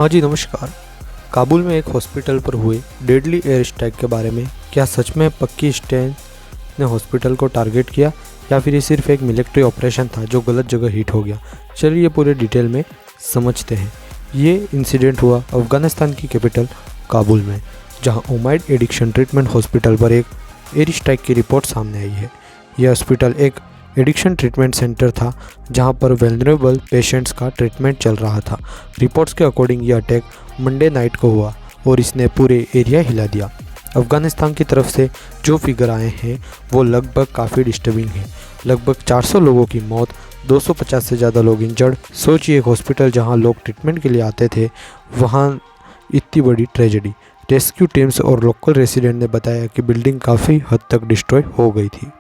हाँ जी नमस्कार। काबुल में एक हॉस्पिटल पर हुए डेडली एयर स्ट्राइक के बारे में क्या सच में पक्की स्टैन ने हॉस्पिटल को टारगेट किया या फिर ये सिर्फ एक मिलिट्री ऑपरेशन था जो गलत जगह हिट हो गया। चलिए ये पूरे डिटेल में समझते हैं। ये इंसिडेंट हुआ अफ़गानिस्तान की कैपिटल काबुल में, जहां उमैद एडिक्शन ट्रीटमेंट हॉस्पिटल पर एक एयर स्ट्राइक की रिपोर्ट सामने आई है। यह हॉस्पिटल एक एडिक्शन ट्रीटमेंट सेंटर था जहां पर वेलनरेबल पेशेंट्स का ट्रीटमेंट चल रहा था। रिपोर्ट्स के अकॉर्डिंग यह अटैक मंडे नाइट को हुआ और इसने पूरे एरिया हिला दिया। अफ़गानिस्तान की तरफ से जो फिगर आए हैं वो लगभग काफ़ी डिस्टर्बिंग है। लगभग 400 लोगों की मौत, 250 से ज़्यादा लोग इंजर्ड। सोचिए एक हॉस्पिटल जहां लोग ट्रीटमेंट के लिए आते थे, वहां इतनी बड़ी ट्रेजेडी। रेस्क्यू टीम्स और लोकल रेसिडेंट ने बताया कि बिल्डिंग काफ़ी हद तक डिस्ट्रॉय हो गई थी।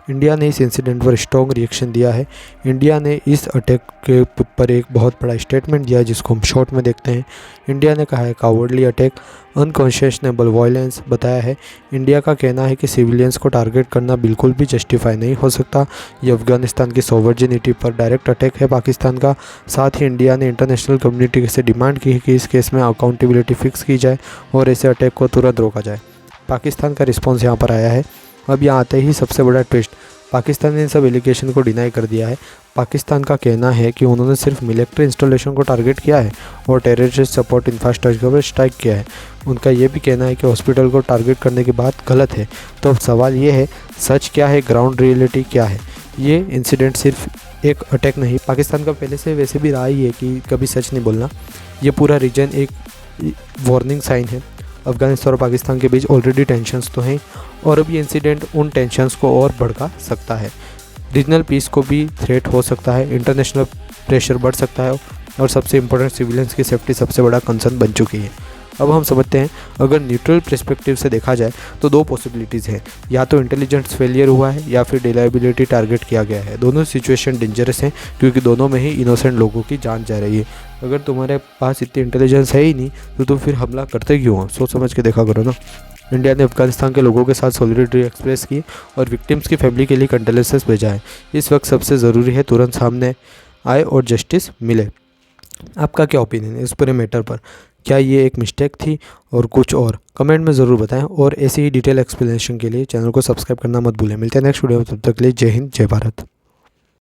इंडिया ने इस इंसिडेंट पर स्ट्रॉन्ग रिएक्शन दिया है। इंडिया ने इस अटैक के पर एक बहुत बड़ा स्टेटमेंट दिया है जिसको हम शॉर्ट में देखते हैं। इंडिया ने कहा है कावर्डली अटैक, अनकॉन्शियसनेबल वायलेंस बताया है। इंडिया का कहना है कि सिविलियंस को टारगेट करना बिल्कुल भी जस्टिफाई नहीं हो सकता। ये अफगानिस्तान की सॉवरेनिटी पर डायरेक्ट अटैक है पाकिस्तान का। साथ ही इंडिया ने इंटरनेशनल कम्युनिटी से डिमांड की है कि इस केस में अकाउंटेबिलिटी फिक्स की जाए और ऐसे अटैक को तुरंत रोका जाए। पाकिस्तान का रिस्पॉन्स यहाँ पर आया है। अब यहाँ आते ही सबसे बड़ा ट्विस्ट, पाकिस्तान ने इन सब एलिगेशन को डिनाई कर दिया है। पाकिस्तान का कहना है कि उन्होंने सिर्फ मिलिट्री इंस्टॉलेशन को टारगेट किया है और टेररिस्ट सपोर्ट इंफ्रास्ट्रक्चर पर स्ट्राइक किया है। उनका ये भी कहना है कि हॉस्पिटल को टारगेट करने की बात गलत है। तो अब सवाल ये है, सच क्या है, ग्राउंड रियलिटी क्या है? ये इंसिडेंट सिर्फ एक अटैक नहीं, पाकिस्तान का पहले से वैसे भी रहा ही है कि कभी सच नहीं बोलना। ये पूरा रीजन एक वार्निंग साइन है। अफगानिस्तान और पाकिस्तान के बीच ऑलरेडी टेंशन्स तो हैं और अब ये इंसिडेंट उन टेंशन्स को और भड़का सकता है। रीजनल पीस को भी थ्रेट हो सकता है, इंटरनेशनल प्रेशर बढ़ सकता है और सबसे इम्पोर्टेंट सिविलियंस की सेफ्टी सबसे बड़ा कंसर्न बन चुकी है। अब हम समझते हैं, अगर न्यूट्रल पर्सपेक्टिव से देखा जाए तो दो पॉसिबिलिटीज़ हैं, या तो इंटेलिजेंस फेलियर हुआ है या फिर रिलायबिलिटी टारगेट किया गया है। दोनों सिचुएशन डेंजरस हैं क्योंकि दोनों में ही इनोसेंट लोगों की जान जा रही है। अगर तुम्हारे पास इतनी इंटेलिजेंस है ही नहीं तो तुम फिर हमला करते क्यों हो? सोच समझ के देखा करो ना। इंडिया ने अफगानिस्तान के लोगों के साथ सॉलिडेरिटी एक्सप्रेस की और विक्टिम्स की फैमिली के लिए कंडोलेंसेस भेजा है। इस वक्त सबसे ज़रूरी है तुरंत सामने आए और जस्टिस मिले। आपका क्या ओपिनियन है इस पूरे मैटर पर? क्या ये एक मिस्टेक थी और कुछ और? कमेंट में ज़रूर बताएं और ऐसी ही डिटेल एक्सप्लेनेशन के लिए चैनल को सब्सक्राइब करना मत भूलें। मिलते हैं नेक्स्ट वीडियो में, तब तक के लिए जय हिंद, जय भारत।